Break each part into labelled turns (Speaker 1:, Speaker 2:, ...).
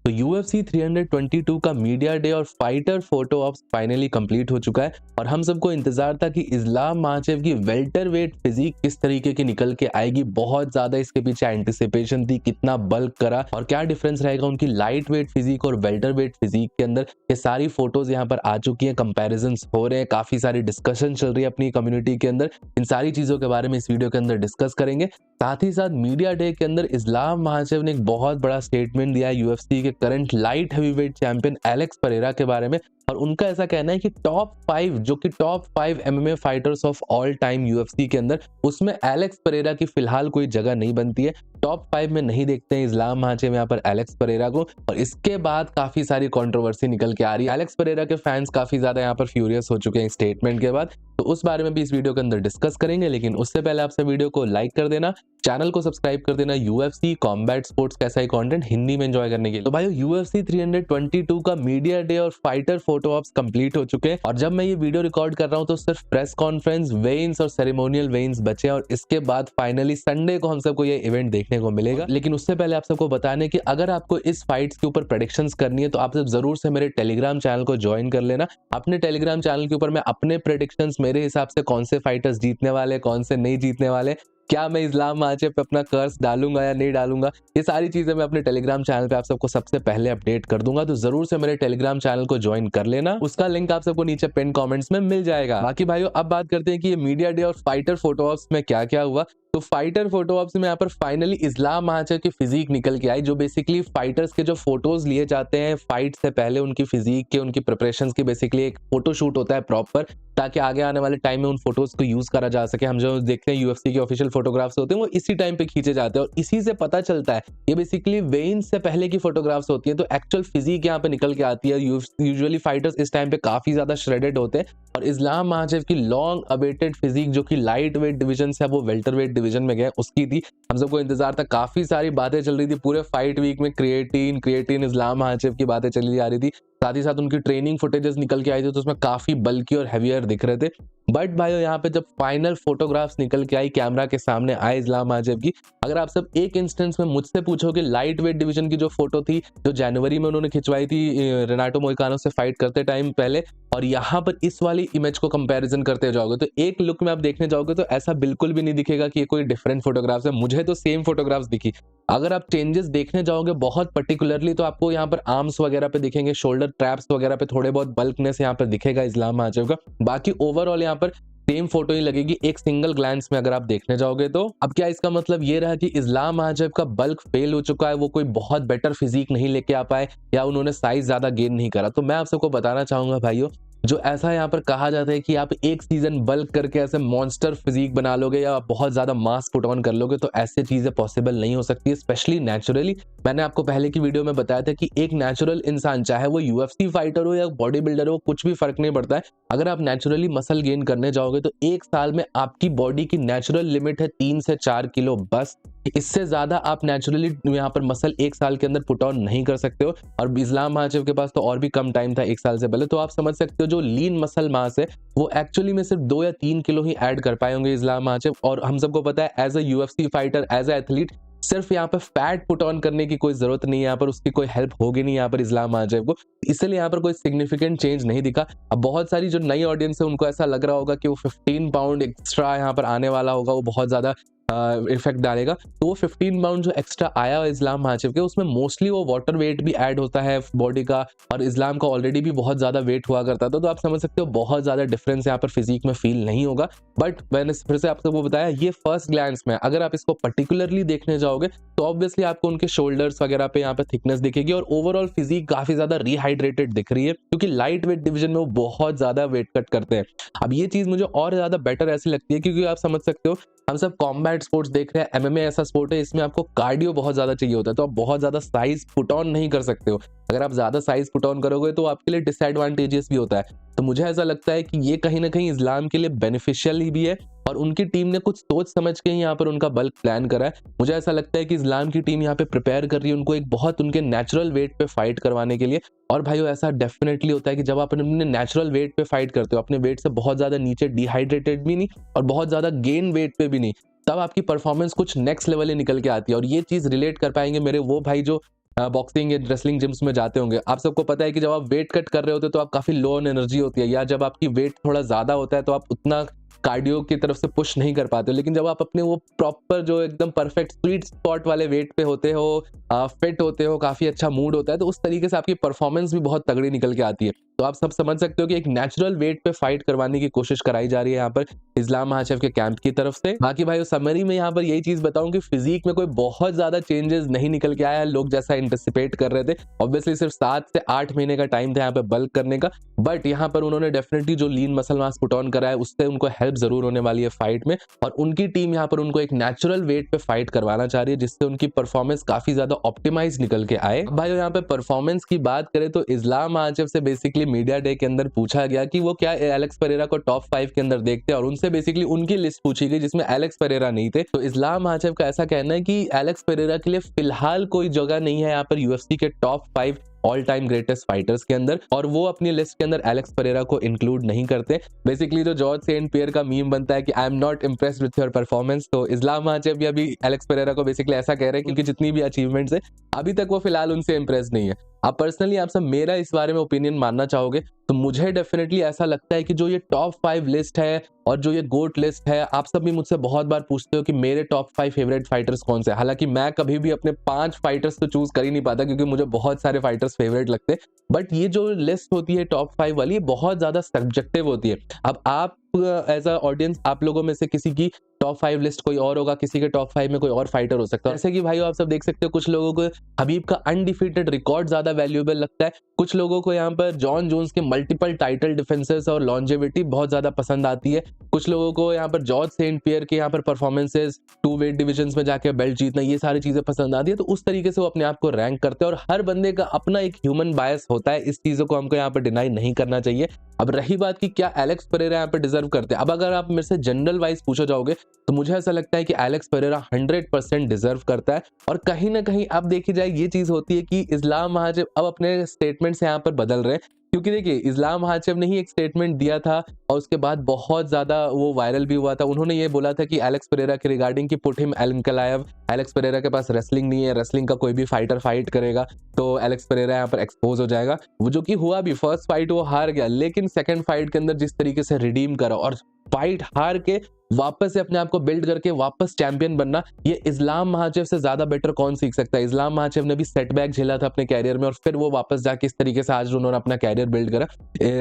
Speaker 1: तो UFC 322 का media day और fighter photo ops finally complete हो चुका है और हम सबको इंतजार था कि इस्लाम माचेव की वेल्टरवेट फिजिक किस तरीके की निकल के आएगी। बहुत ज्यादा इसके पीछे एंटिसिपेशन थी, कितना बल्क करा और क्या डिफरेंस रहेगा उनकी लाइट वेट फिजिक और वेल्टरवेट फिजिक के अंदर। ये सारी फोटोज यहाँ पर आ चुकी हैं, कंपैरिजंस हो रहे हैं, काफी सारी डिस्कशन चल रही है अपनी कम्युनिटी के अंदर। इन सारी चीजों के बारे में इस वीडियो के अंदर डिस्कस करेंगे। साथ ही साथ मीडिया डे के अंदर इस्लाम माचेव ने एक बहुत बड़ा स्टेटमेंट दिया है यूएफसी के current light heavyweight champion Alex Pereira के बारे में। और उनका ऐसा कहना है कि टॉप 5 जो कि top 5 MMA fighters of all time UFC के अंदर, उसमें एलेक्स परेरा की फिलहाल कोई जगह नहीं बनती है। टॉप 5 में नहीं देखते हैं इस्लाम माचेव यहाँ पर एलेक्स परेरा को। और इसके बाद काफी सारी कंट्रोवर्सी निकल के आ रही है। एलेक्स परेरा के फैंस काफी ज्यादा यहाँ पर फ्यूरियस हो चुके हैं स्टेटमेंट के बाद, तो उस बारे में भी इस वीडियो के अंदर डिस्कस करेंगे। लेकिन उससे पहले आपसे वीडियो को लाइक कर देना, चैनल को सब्सक्राइब कर देना यूएफसी कॉम्बैट स्पोर्ट्स का ऐसा ही कंटेंट हिंदी में एंजॉय करने के लिए। तो भाई यूएफसी 322 का मीडिया डे और फाइटर फोटो ऑप्स कंप्लीट हो चुके हैं और जब मैं ये वीडियो रिकॉर्ड कर रहा हूं तो सिर्फ प्रेस कॉन्फ्रेंस, वेइंस और सेरेमोनियल वेइंस बचे और इसके बाद फाइनली संडे को हम सबको ये इवेंट देखने को मिलेगा। लेकिन उससे पहले आप सबको बताने कि अगर आपको इस फाइट्स के ऊपर प्रेडिक्शंस करनी है तो आप सब जरूर से मेरे टेलीग्राम चैनल को ज्वाइन कर लेना। अपने टेलीग्राम चैनल के ऊपर मैं अपने प्रेडिक्शंस, मेरे हिसाब से कौन से फाइटर्स जीतने वाले, कौन से नहीं जीतने वाले, क्या मैं इस्लाम माचेव पे अपना कर्स डालूंगा या नहीं डालूंगा, ये सारी चीजें मैं अपने टेलीग्राम चैनल पे आप सबको सबसे पहले अपडेट कर दूंगा। तो जरूर से मेरे टेलीग्राम चैनल को ज्वाइन कर लेना, उसका लिंक आप सबको नीचे पिन कमेंट्स में मिल जाएगा। बाकी भाइयों अब बात करते हैं कि ये मीडिया डे और फाइटर फोटो ऑप्स में क्या क्या हुआ। तो फाइटर फोटो ऑप्स में यहाँ पर फाइनली इस्लाम माचेव की फिजिक निकल के आई, जो बेसिकली फाइटर्स के जो फोटोज लिए जाते हैं फाइट से पहले, उनकी फिजिक के, उनकी प्रिपरेशंस की बेसिकली एक फोटो शूट होता है प्रॉपर, ताकि आगे आने वाले टाइम में उन फोटोज को यूज करा जा सके। हम जो देखते हैं यूएफसी के ऑफिशियल फोटोग्राफ्स होते हैं वो इसी टाइम पे खींचे जाते हैं और इसी से पता चलता है ये बेसिकली वेइंस से पहले की फोटोग्राफ्स होती है। तो एक्चुअल फिजिक यहाँ पे निकल के आती है। यूजुअली फाइटर्स इस टाइम पे काफी ज्यादा श्रेडेड होते हैं और इस्लाम माचेव की लॉन्ग अवेटेड फिजिक जो कि लाइट वेट डिवीजन से अब वो वेल्टर वेट डिवीजन में गए, उसकी थी। हम सबको इंतजार था, काफी सारी बातें चल रही थी पूरे फाइट वीक में, क्रिएटिन इस्लाम माचेव की बातें चली जा रही थी। साथ ही साथ उनकी ट्रेनिंग फुटेजेस निकल के आई थी तो उसमें काफी बल्की और हैवियर दिख रहे थे। बट भाइयों यहाँ पे जब फाइनल फोटोग्राफ्स निकल के आई, कैमरा के सामने आए इस्लाम माचेव की, अगर आप सब एक इंस्टेंस में मुझसे पूछोगे लाइट वेट डिवीजन की जो फोटो थी जो जनवरी में उन्होंने खिंचवाई थी रेनाटो मोइकानो से फाइट करते टाइम पहले, और यहाँ पर इस वाली इमेज को कंपैरिजन करते जाओगे तो एक लुक में आप देखने जाओगे तो ऐसा बिल्कुल भी नहीं दिखेगा कि ये कोई डिफरेंट फोटोग्राफ्स है। मुझे तो सेम फोटोग्राफ्स दिखी। अगर आप चेंजेस देखने जाओगे बहुत पर्टिकुलरली तो आपको यहाँ पर आर्म्स वगैरह पे दिखेंगे, शोल्डर ट्रैप्स वगैरह पे थोड़े बहुत बल्कनेस यहाँ पर दिखेगा इस्लाम माचेव का। बाकी ओवरऑल यहाँ पर सेम फोटो ही लगेगी एक सिंगल ग्लैंस में अगर आप देखने जाओगे तो। अब क्या इसका मतलब ये रहा कि इस्लाम माचेव का बल्क फेल हो चुका है, वो कोई बहुत बेटर फिजिक नहीं लेके आ पाए या उन्होंने साइज ज्यादा गेन नहीं करा? तो मैं आप सबको बताना चाहूंगा भाइयों, जो ऐसा यहाँ पर कहा जाता है कि आप एक सीजन बल्क करके ऐसे मॉन्स्टर फिजिक बना लोगे या बहुत ज्यादा मास पुट ऑन कर लोगे, तो ऐसे चीजें पॉसिबल नहीं हो सकती, स्पेशली नेचुरली। मैंने आपको पहले की वीडियो में बताया था कि एक नेचुरल इंसान, चाहे वो यूएफसी फाइटर हो या बॉडी बिल्डर हो, कुछ भी फर्क नहीं पड़ता है, अगर आप नेचुरली मसल गेन करने जाओगे तो एक साल में आपकी बॉडी की नेचुरल लिमिट है 3 से 4 किलो बस। इससे ज्यादा आप नेचुरली यहाँ पर मसल एक साल के अंदर पुट ऑन नहीं कर सकते हो। और इस्लाम माचेव के पास तो और भी कम टाइम था एक साल से पहले, तो आप समझ सकते हो जो लीन मसल मास है वो एक्चुअली में सिर्फ 2 या 3 किलो ही ऐड कर पाए होंगे इस्लाम माचेव। और हम सबको पता है as a UFC fighter, as a athlete, सिर्फ यहाँ पे फैट पुट ऑन करने की कोई जरूरत नहीं है, यहाँ पर उसकी कोई हेल्प होगी नहीं यहाँ पर इस्लाम माचेव को, इसलिए यहाँ पर कोई सिग्निफिकेंट चेंज नहीं दिखा। अब बहुत सारी जो नई ऑडियंस है उनको ऐसा लग रहा होगा कि वो 15 पाउंड एक्स्ट्रा यहाँ पर आने वाला होगा, वो बहुत ज्यादा इफेक्ट डालेगा। तो वो 15 पाउंड जो एक्स्ट्रा आया इस्लाम माचेव के, उसमें मोस्टली वो वाटर वेट भी ऐड होता है बॉडी का, और इस्लाम का ऑलरेडी भी बहुत ज्यादा वेट हुआ करता था, तो आप समझ सकते हो बहुत ज्यादा डिफरेंस यहाँ पर फिजिक में फील नहीं होगा। बट मैंने फिर से आप सबको बताया, ये फर्स्ट ग्लैंस में अगर आप इसको पर्टिकुलरली देखने जाओगे तो ऑब्वियसली आपको उनके शोल्डर्स वगैरह पे यहाँ पे थिकनेस दिखेगी और ओवरऑल फिजिक काफी ज्यादा रिहाइड्रेटेड दिख रही है, क्योंकि लाइट वेट डिवीजन में वो बहुत ज्यादा वेट कट करते हैं। अब ये चीज मुझे और ज्यादा बेटर ऐसी लगती है क्योंकि आप समझ सकते हो हम सब कॉम्बैट स्पोर्ट्स देख रहे हैं, एमएमए ऐसा स्पोर्ट है इसमें आपको कार्डियो बहुत ज्यादा चाहिए होता है, तो आप बहुत ज्यादा साइज पुट ऑन नहीं कर सकते हो। अगर आप ज्यादा साइज पुट ऑन करोगे तो आपके लिए डिसएडवांटेजेस भी होता है। तो मुझे ऐसा लगता है कि ये कहीं ना कहीं इस्लाम के लिए बेनिफिशियल ही भी है और उनकी टीम ने कुछ सोच समझ के ही यहाँ पर उनका बल्क प्लान करा है। मुझे ऐसा लगता है कि इस्लाम की टीम यहाँ पे प्रिपेयर कर रही है उनको एक बहुत उनके नेचुरल वेट पे फाइट करवाने के लिए। और भाइयों ऐसा डेफिनेटली होता है कि जब आप अपने नेचुरल वेट पे फाइट करते हो, अपने वेट से बहुत ज्यादा नीचे डिहाइड्रेटेड भी नहीं और बहुत ज्यादा गेन वेट पे भी नहीं, तब आपकी परफॉर्मेंस कुछ नेक्स्ट लेवल ही निकल के आती है। और ये चीज रिलेट कर पाएंगे मेरे वो भाई जो बॉक्सिंग या रेसलिंग जिम्स में जाते होंगे, आप सबको पता है कि जब आप वेट कट कर रहे होते हो तो आप काफ़ी लो ऑन एनर्जी होती है, या जब आपकी वेट थोड़ा ज़्यादा होता है तो आप उतना कार्डियो की तरफ से पुश नहीं कर पाते हो। लेकिन जब आप अपने वो प्रॉपर जो एकदम परफेक्ट स्वीट स्पॉट वाले वेट पे होते हो, फिट होते हो, काफ़ी अच्छा मूड होता है, तो उस तरीके से आपकी परफॉर्मेंस भी बहुत तगड़ी निकल के आती है। तो आप सब समझ सकते हो कि एक नेचुरल वेट पे फाइट करवाने की कोशिश कराई जा रही है यहाँ पर इस्लाम महाचेव के कैंप की तरफ से। बाकी भाई समरी में यहाँ पर यही चीज बताऊं कि फिजिक में कोई बहुत ज्यादा चेंजेस नहीं निकल के आया है, लोग जैसा एंटिसिपेट कर रहे थे। ऑब्वियसली सिर्फ 7 से 8 महीने का टाइम था यहाँ पे बल्क करने का, बट यहाँ पर उन्होंने डेफिनेटली जो lean muscle mass put on करा है उससे उनको हेल्प जरूर होने वाली है फाइट में, और उनकी टीम यहाँ पर उनको एक नेचुरल वेट पे फाइट करवाना चाह रही है जिससे उनकी परफॉर्मेंस काफी ज्यादा ऑप्टिमाइज निकल के आए। भाई यहाँ पे परफॉर्मेंस की बात करें तो इस्लाम महाचेव से बेसिकली मीडिया डे के अंदर पूछा गया कि वो क्या एलेक्स पेरेरा को टॉप 5 के अंदर देखते हैं, और उनसे बेसिकली उनकी लिस्ट पूछी गई जिसमें एलेक्स पेरेरा नहीं थे। तो इस्लाम महाचेव का ऐसा कहना है कि एलेक्स पेरेरा के लिए फिलहाल कोई जगह नहीं है यहाँ पर यूएफसी के top 5 all time greatest fighters के अंदर, और वो अपनी लिस्ट के अंदर एलेक्स पेरेरा को इंक्लूड नहीं करते। बेसिकली जो जॉर्ज सेंट पियर का मीम बनता है कि I am not impressed with your performance, तो इस्लाम महाचेव भी अभी एलेक्स पेरेरा को बेसिकली ऐसा कह रहे हैं क्योंकि जितनी भी अचीवमेंट्स है अभी तक वो फिलहाल उनसे इंप्रेस नहीं है। आप पर्सनली आप सब मेरा इस बारे में ओपिनियन मानना चाहोगे तो मुझे डेफिनेटली ऐसा लगता है कि जो ये टॉप 5 लिस्ट है और जो ये गोट लिस्ट है, आप सब भी मुझसे बहुत बार पूछते हो कि मेरे टॉप 5 फेवरेट फाइटर्स कौन से हैं। हालांकि मैं कभी भी अपने 5 फाइटर्स तो चूज कर ही नहीं पाता क्योंकि मुझे बहुत सारे फाइटर्स फेवरेट लगते हैं, बट ये जो लिस्ट होती है टॉप 5 वाली, ये बहुत ज्यादा सब्जेक्टिव होती है। अब आप एज अ ऑडियंस, आप लोगों में से किसी की टॉप 5 लिस्ट कोई और होगा, किसी के टॉप 5 में कोई और फाइटर हो सकता है। जैसे कि भाई आप सब देख सकते हो कुछ लोगों को हबीब का अनडिफीटेड रिकॉर्ड ज्यादा वैल्यूएबल लगता है, कुछ लोगों को यहाँ पर जॉन जोन्स के मल्टीपल टाइटल डिफेंसेस और लॉन्जेविटी बहुत ज्यादा पसंद आती है, कुछ लोगों को यहाँ पर जॉर्ज सेंट पियर के यहाँ पर परफॉर्मेंसेस 2 वेट डिविजन्स में जाके बेल्ट जीतना, ये सारी चीजें पसंद आती है। तो उस तरीके से वो अपने आप को रैंक करते हैं, और हर बंदे का अपना एक ह्यूमन बायस होता है, इस चीजों को हमको यहाँ पर डिनाई नहीं करना चाहिए। अब रही बात कि क्या एलेक्स पेरेरा यहाँ पे डिजर्व करते हैं, अब अगर आप मेरे से जनरल वाइज पूछो जाओगे तो मुझे ऐसा लगता है कि एलेक्स पेरेरा 100% डिजर्व करता है। और कहीं ना कहीं अब देखी जाए ये चीज होती है कि इस्लाम महाचेव अब अपने स्टेटमेंट से यहाँ पर बदल रहे हैं, क्योंकि देखिए इस्लाम महाचेव ने ही एक स्टेटमेंट दिया था और उसके बाद बहुत ज्यादा वो वायरल भी हुआ था। उन्होंने ये बोला था कि एलेक्स पेरेरा के रिगार्डिंग कि पुट हिम एनकलायव, एलेक्स पेरेरा के पास रेसलिंग नहीं है, रेसलिंग का कोई भी फाइटर फाइट करेगा तो एलेक्स पेरेरा यहाँ पर एक्सपोज हो जाएगा। वो जो कि हुआ भी, फर्स्ट फाइट वो हार गया, लेकिन सेकंड फाइट के अंदर जिस तरीके से रिडीम करा और फाइट हार के वापस से अपने आप को बिल्ड करके वापस चैंपियन बनना, ये इस्लाम महाचेव से ज्यादा बेटर कौन सीख सकता है। इस्लाम महाचेव ने भी सेटबैक झेला था अपने कैरियर में और फिर वो वापस जाके इस तरीके से आज उन्होंने अपना कैरियर बिल्ड करा।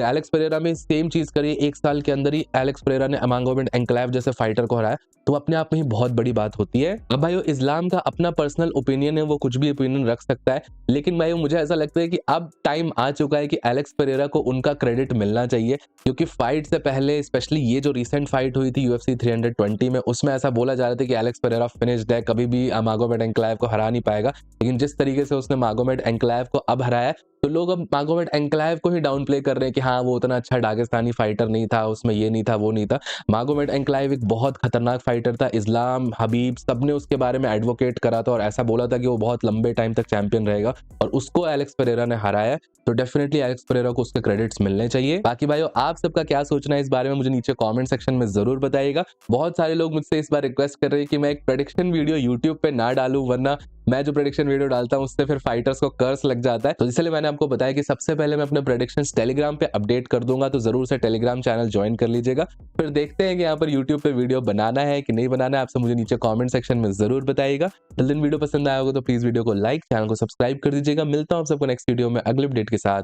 Speaker 1: एलेक्स पेरेरा में सेम चीज करी, 1 साल के अंदर ही एलेक्स पेरेरा ने अमांगोमेंट एनक्लेव जैसे फाइटर को हराया, तो अपने आप में ही बहुत बड़ी बात होती है। अब भाई इस्लाम का अपना पर्सनल ओपिनियन है, वो कुछ भी ओपिनियन रख सकता है, लेकिन भाई मुझे ऐसा लगता है कि अब टाइम आ चुका है कि एलेक्स पेरेरा को उनका क्रेडिट मिलना चाहिए, क्योंकि फाइट से पहले स्पेशली ये जो रिसेंट फाइट हुई थी यूएफसी 320 में, उसमें ऐसा बोला जा रहा था कि एलेक्स पेरेरा फिनिश्ड है, कभी भी मागोमेड एनक्लेव को हरा नहीं पाएगा। लेकिन जिस तरीके से उसने मागोमेड एनक्लेव को अब हराया, तो लोग अब मागोमेड एनक्लेव को ही डाउन प्ले कर रहे हैं कि हाँ वो उतना अच्छा दागिस्तानी फाइटर नहीं था, उसमें ये नहीं था वो नहीं था। मागोमेड एनक्लेव एक बहुत खतरनाक फाइटर था, इस्लाम, हबीब सबने उसके बारे में एडवोकेट करा था और ऐसा बोला था कि वो बहुत लंबे टाइम तक चैंपियन रहेगा, और उसको एलेक्स पेरेरा ने हराया। तो डेफिनेटली एलेक्स पेरेरा को उसके क्रेडिट्स मिलने चाहिए। बाकी भाइयों आप सबका क्या सोचना है इस बारे में मुझे नीचे कमेंट सेक्शन में जरूर बताइएगा। बहुत सारे लोग मुझसे इस बार रिक्वेस्ट कर रहे हैं कि मैं एक प्रेडिक्शन वीडियो यूट्यूब पे ना डालूं, वरना मैं जो प्रेडिक्शन वीडियो डालता हूं उससे फिर फाइटर्स को कर्स लग जाता है। तो इसलिए मैंने आपको बताया कि सबसे पहले मैं अपने प्रेडिक्शंस टेलीग्राम पे अपडेट कर दूंगा, तो जरूर से टेलीग्राम चैनल ज्वाइन कर लीजिएगा। फिर देखते हैं कि यहाँ पर यूट्यूब पे वीडियो बनाना है कि नहीं बनाना है, आपसे मुझे नीचे कॉमेंट सेक्शन में जरूर बताइएगा। टिल देन वीडियो पसंद आया होगा तो प्लीज वीडियो को लाइक, चैनल को सब्सक्राइब कर दीजिएगा। मिलता हूँ आप सबको नेक्स्ट वीडियो में अगले अपडेट के साथ।